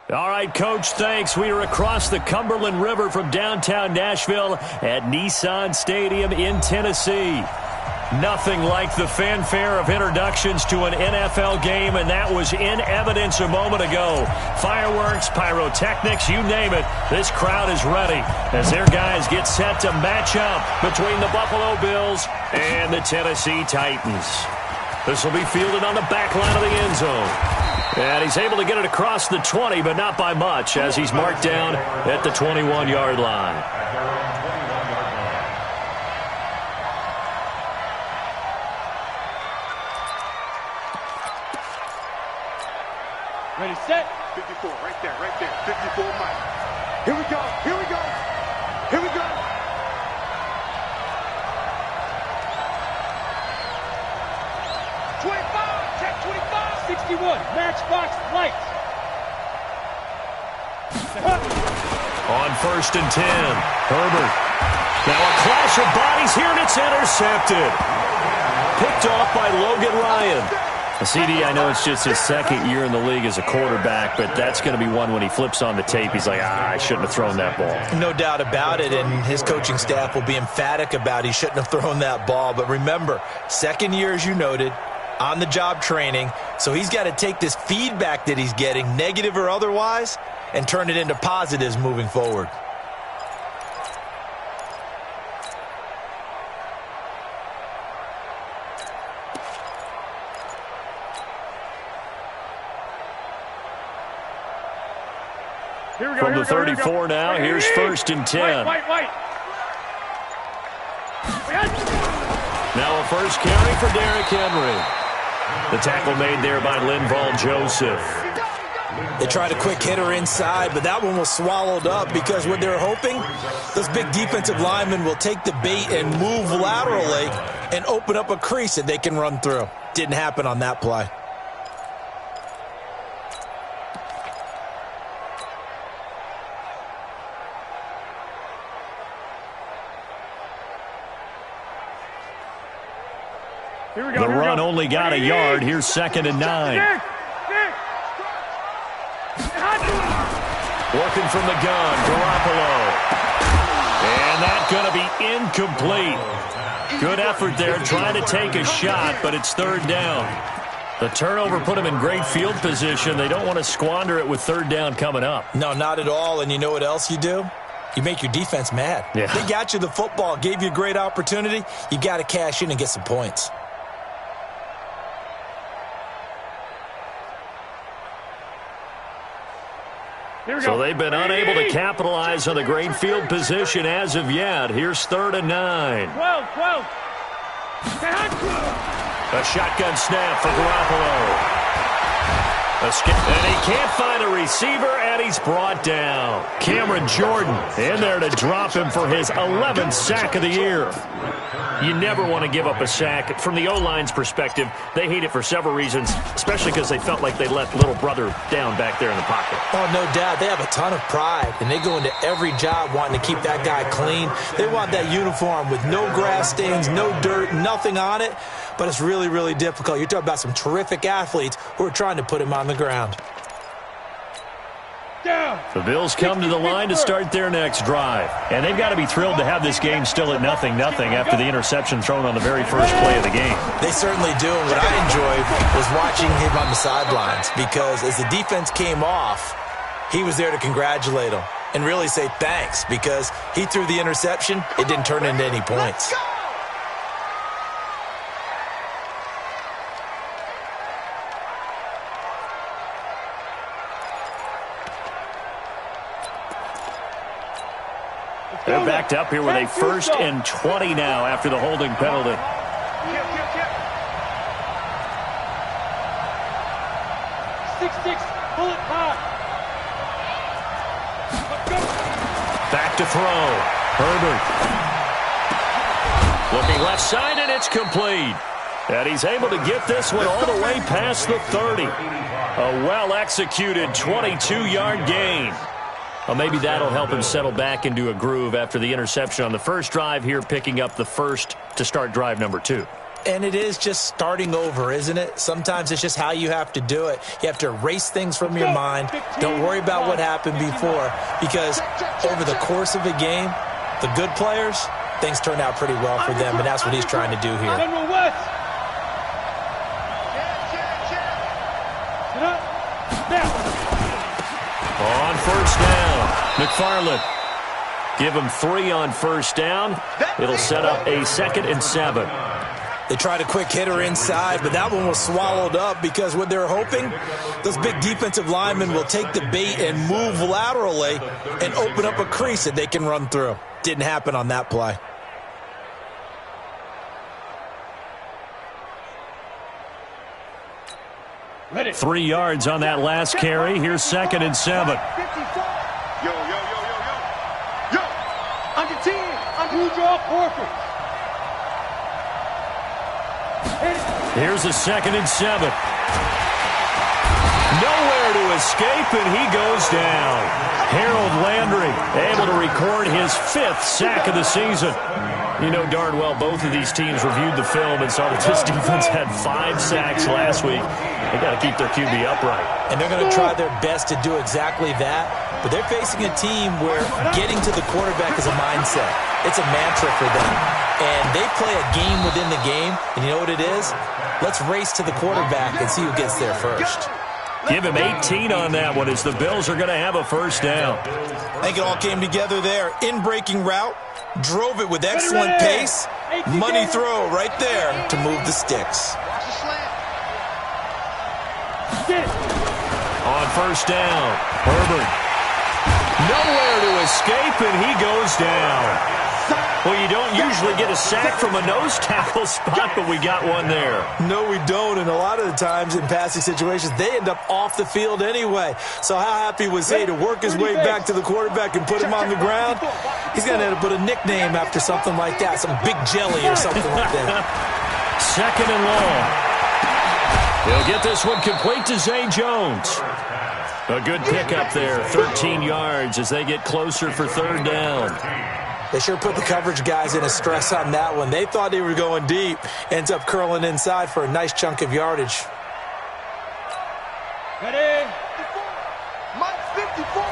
All right, Coach, thanks. We are across the Cumberland River from downtown Nashville at Nissan Stadium in Tennessee. Nothing like the fanfare of introductions to an NFL game, and that was in evidence a moment ago. Fireworks, pyrotechnics, you name it. This crowd is ready as their guys get set to match up between the Buffalo Bills and the Tennessee Titans. This will be fielded on the back line of the end zone. And he's able to get it across the 20, but not by much, as he's marked down at the 21-yard line. Ready, set. 54, right there, 54 Mike. Here we go, here we go, here we go. Check 25, 61, matchbox lights. On 1st and 10, Herbert. Now a clash of bodies here, and it's intercepted. Picked off by Logan Ryan. CD, I know it's just his second year in the league as a quarterback, but that's going to be one when he flips on the tape. He's like, I shouldn't have thrown that ball. No doubt about it, and his coaching staff will be emphatic about he shouldn't have thrown that ball. But remember, second year, as you noted, on-the-job training, so he's got to take this feedback that he's getting, negative or otherwise, and turn it into positives moving forward. From the 34 now, here's 1st and 10. White. Now a first carry for Derrick Henry. The tackle made there by Linval Joseph. They tried a quick hitter inside, but that one was swallowed up because what they're hoping, those big defensive linemen will take the bait and move laterally and open up a crease that they can run through. Didn't happen on that play. The run only got a yard. Here's 2nd and 9. Working from the gun, Garoppolo. And that's going to be incomplete. Good effort there, trying to take a shot, but it's 3rd down. The turnover put them in great field position. They don't want to squander it with 3rd down coming up. No, not at all. And you know what else you do? You make your defense mad. Yeah. They got you the football, gave you a great opportunity. You got to cash in and get some points. So they've been unable to capitalize on the great field position as of yet. Here's 3rd and 9. 12. A shotgun snap for Garoppolo. And he can't find a receiver, and he's brought down. Cameron Jordan in there to drop him for his 11th sack of the year. You never want to give up a sack. From the O-line's perspective, they hate it for several reasons, especially because they felt like they let little brother down back there in the pocket. Oh, no doubt. They have a ton of pride, and they go into every job wanting to keep that guy clean. They want that uniform with no grass stains, no dirt, nothing on it. But it's really, really difficult. You're talking about some terrific athletes who are trying to put him on the ground. The Bills come to the line to start their next drive. And they've got to be thrilled to have this game still at 0-0 after the interception thrown on the very first play of the game. They certainly do. And what I enjoyed was watching him on the sidelines, because as the defense came off, he was there to congratulate them and really say thanks, because he threw the interception. It didn't turn into any points. They're backed up here with a 1st and 20 now after the holding penalty. Bullet high. Back to throw. Herbert. Looking left side, and it's complete. And he's able to get this one all the way past the 30. A well-executed 22-yard gain. Well, maybe that'll help him settle back into a groove after the interception on the first drive here, picking up the first to start drive number 2. And it is just starting over, isn't it? Sometimes it's just how you have to do it. You have to erase things from your mind. Don't worry about what happened before, because over the course of a game, the good players, things turn out pretty well for them, and that's what he's trying to do here. On first down, McFarland. Give him 3 on first down. It'll set up a 2nd and 7. They tried a quick hitter inside, but that one was swallowed up because what they're hoping, those big defensive linemen will take the bait and move laterally and open up a crease that they can run through. Didn't happen on that play. Ready. 3 yards on that last carry. Here's 2nd and 7. Yo. Under 10. Under draw Porter. Here's a 2nd and 7. Nowhere to escape, and he goes down. Harold Landry able to record his 5th sack of the season. You know darn well both of these teams reviewed the film and saw that this defense had 5 sacks last week. They got to keep their QB upright. And they're going to try their best to do exactly that. But they're facing a team where getting to the quarterback is a mindset. It's a mantra for them. And they play a game within the game. And you know what it is? Let's race to the quarterback and see who gets there first. Give him 18 on that one as the Bills are going to have a first down. I think it all came together there. In-breaking route. Drove it with excellent pace. Money throw right there to move the sticks. On first down, Herbert. Nowhere to escape, and he goes down. Well, you don't usually get a sack from a nose tackle spot, but we got one there. No, we don't, and a lot of the times in passing situations, they end up off the field anyway. So how happy was he to work his way back to the quarterback and put him on the ground? He's going to have to put a nickname after something like that, some Big Jelly or something like that. 2nd and long. He'll get this one complete to Zay Jones. A good pickup there, 13 yards as they get closer for 3rd down. They sure put the coverage guys in a stress on that one. They thought they were going deep. Ends up curling inside for a nice chunk of yardage. Ready? Mike 54.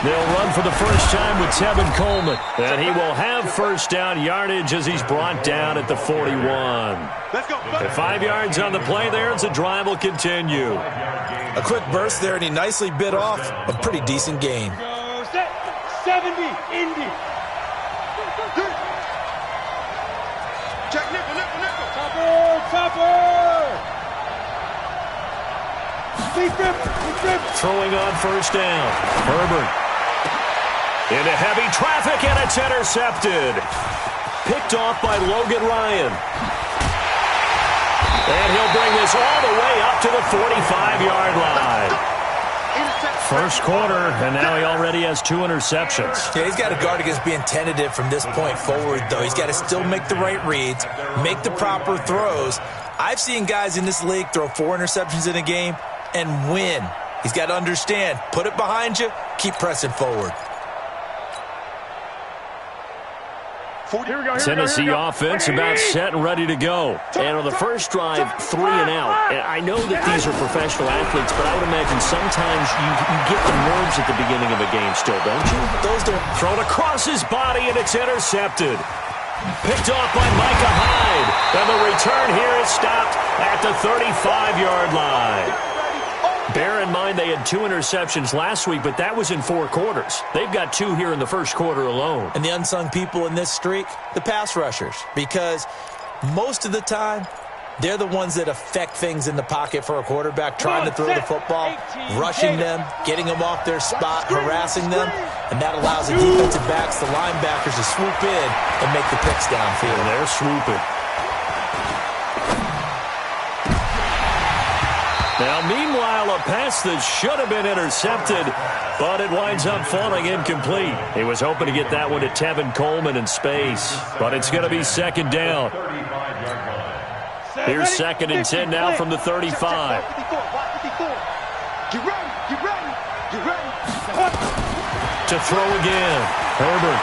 They'll run for the first time with Tevin Coleman. And he will have first down yardage as he's brought down at the 41. Let's go. At 5 yards on the play there as the drive will continue. A quick burst there, and he nicely bit off a pretty decent gain. 70, Indy. Check nickel. Topper. Deep rip. Throwing on first down. Herbert. Into heavy traffic, and it's intercepted. Picked off by Logan Ryan. And he'll bring this all the way up to the 45-yard line. First quarter, and now he already has 2 interceptions. Yeah, he's got to guard against being tentative from this point forward, though. He's got to still make the right reads, make the proper throws. I've seen guys in this league throw 4 interceptions in a game and win. He's got to understand, put it behind you, keep pressing forward. Tennessee offense about set and ready to go. And on the first drive, 3 and out. And I know that these are professional athletes, but I would imagine sometimes you get the nerves at the beginning of a game still, don't you? Those don't. Thrown across his body, and it's intercepted. Picked off by Micah Hyde. And the return here is stopped at the 35-yard line. Bear in mind they had 2 interceptions last week, but that was in 4 quarters. They've got 2 here in the first quarter alone. And the unsung people in this streak, the pass rushers, because most of the time, they're the ones that affect things in the pocket for a quarterback, trying to throw the football, rushing them, getting them off their spot, harassing them, and that allows the defensive backs, the linebackers to swoop in and make the picks downfield. And they're swooping. Now, meanwhile, a pass that should have been intercepted, but it winds up falling incomplete. He was hoping to get that one to Tevin Coleman in space, but it's going to be 2nd down. Here's 2nd and 10 now from the 35. Get ready. to throw again. Herbert.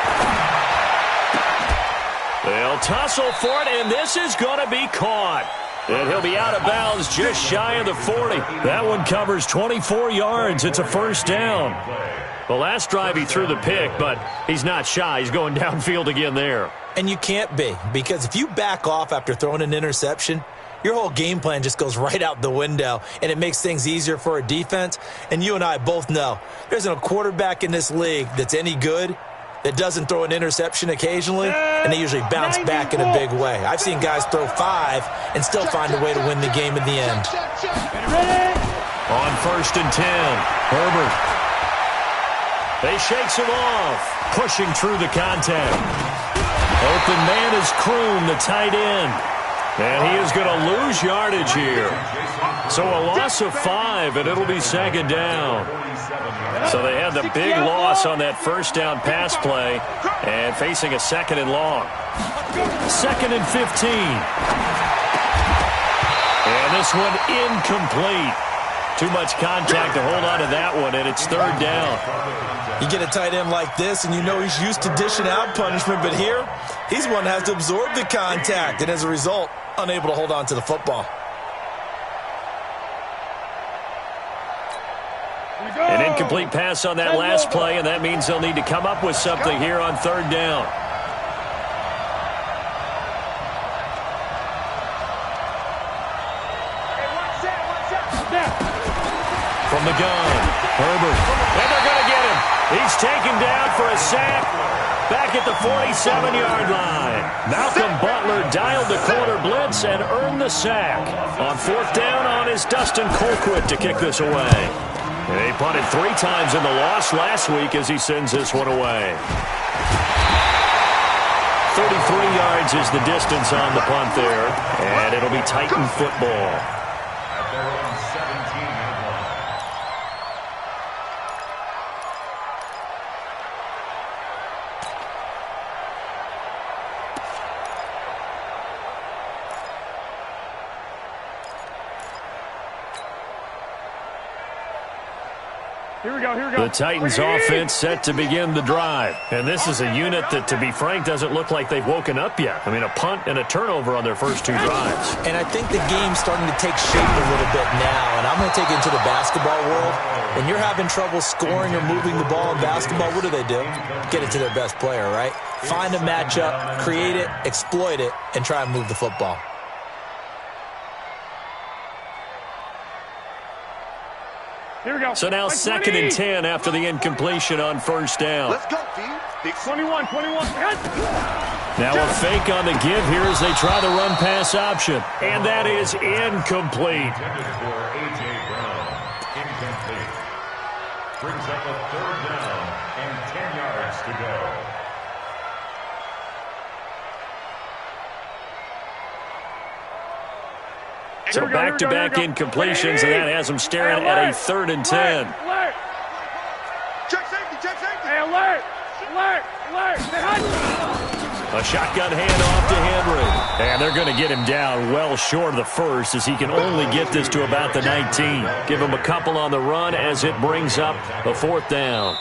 They'll tussle for it, and this is going to be caught. And he'll be out of bounds just shy of the 40. That one covers 24 yards. It's a first down. The last drive he threw the pick, but he's not shy. He's going downfield again there. And you can't be, because if you back off after throwing an interception, your whole game plan just goes right out the window, and it makes things easier for a defense. And you and I both know there's a quarterback in this league that's any good that doesn't throw an interception occasionally, and they usually bounce back in a big way. I've seen guys throw 5 and still find a way to win the game in the end. On 1st and 10, Herbert. They shakes him off, pushing through the contact. Open man is Kroon, the tight end. And he is going to lose yardage here. So a loss of 5, and it'll be second down. So they had the big loss on that first down pass play and facing a second and long. 2nd and 15. And this one incomplete. Too much contact to hold on to that one, and it's 3rd down. You get a tight end like this, and you know he's used to dishing out punishment, but here, he's one that has to absorb the contact, and as a result, unable to hold on to the football. An incomplete pass on that last play, and that means they'll need to come up with something here on 3rd down. From the gun, Herbert. And they're going to get him. He's taken down for a sack back at the 47-yard line. Malcolm Butler dialed the corner blitz and earned the sack. On 4th down on is Dustin Colquitt to kick this away. And he punted 3 times in the loss last week as he sends this one away. 33 yards is the distance on the punt there, and it'll be Titan football. Here we go. The Titans offense set to begin the drive. And this is a unit that, to be frank, doesn't look like they've woken up yet. I mean, a punt and a turnover on their first 2 drives. And I think the game's starting to take shape a little bit now. And I'm going to take it into the basketball world. When you're having trouble scoring or moving the ball in basketball, what do? Get it to their best player, right? Find a matchup, create it, exploit it, and try and move the football. Here we go. So now 2nd and 10 after the incompletion on 1st down. Let's go, team. 21. Now a fake on the give here as they try the run-pass option. And that is incomplete. Incomplete. Brings up a 3rd down and 10 yards to go. So back-to-back incompletions, and that has them staring at a 3rd and 10. Check safety. Hey, alert! A shotgun handoff to Henry. And they're going to get him down well short of the first as he can only get this to about the 19. Give him a couple on the run as it brings up a 4th down.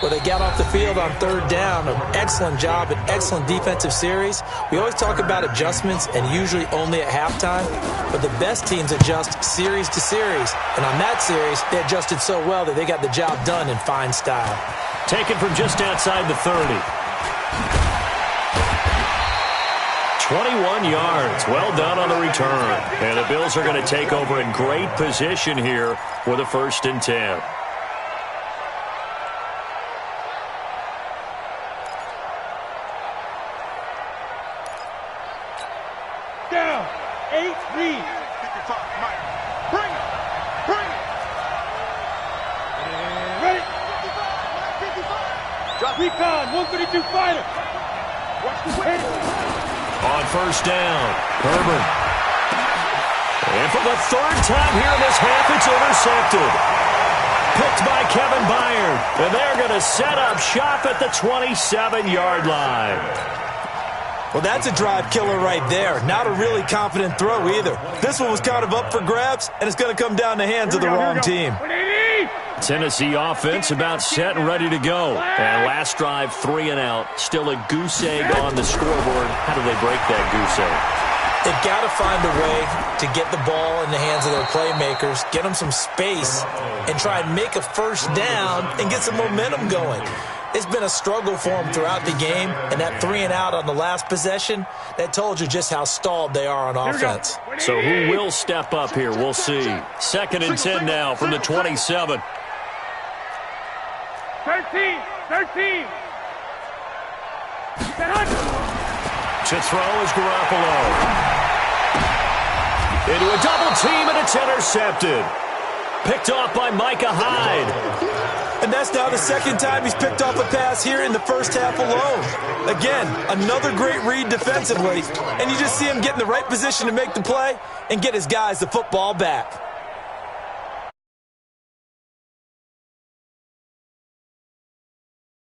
Well, they got off the field on 3rd down. An excellent job, an excellent defensive series. We always talk about adjustments and usually only at halftime, but the best teams adjust series to series. And on that series, they adjusted so well that they got the job done in fine style. Taken from just outside the 30. 21 yards. Well done on the return. And the Bills are going to take over in great position here with a 1st and 10. Down. 8 lead. 55, Mike. Bring it. Ready? 55. Drop. Recon, 132 fighter. Watch the way. On 1st down, Herbert. And for the 3rd time here in this half, it's intercepted. Picked by Kevin Byard. And they're going to set up shop at the 27-yard line. Well, that's a drive killer right there. Not a really confident throw either. This one was kind of up for grabs, and it's going to come down the hands of the wrong team. Tennessee offense about set and ready to go. And last drive, 3 and out. Still a goose egg on the scoreboard. How do they break that goose egg? They've got to find a way to get the ball in the hands of their playmakers, get them some space, and try and make a first down and get some momentum going. It's been a struggle for them throughout the game, and that 3 and out on the last possession, that told you just how stalled they are on offense. So who will step up here? We'll see. 2nd and 10 now from the 27. 13. To throw is Garoppolo. Into a double team, and it's intercepted. Picked off by Micah Hyde. And that's now the 2nd time he's picked off a pass here in the first half alone. Again, another great read defensively, and you just see him get in the right position to make the play and get his guys the football back.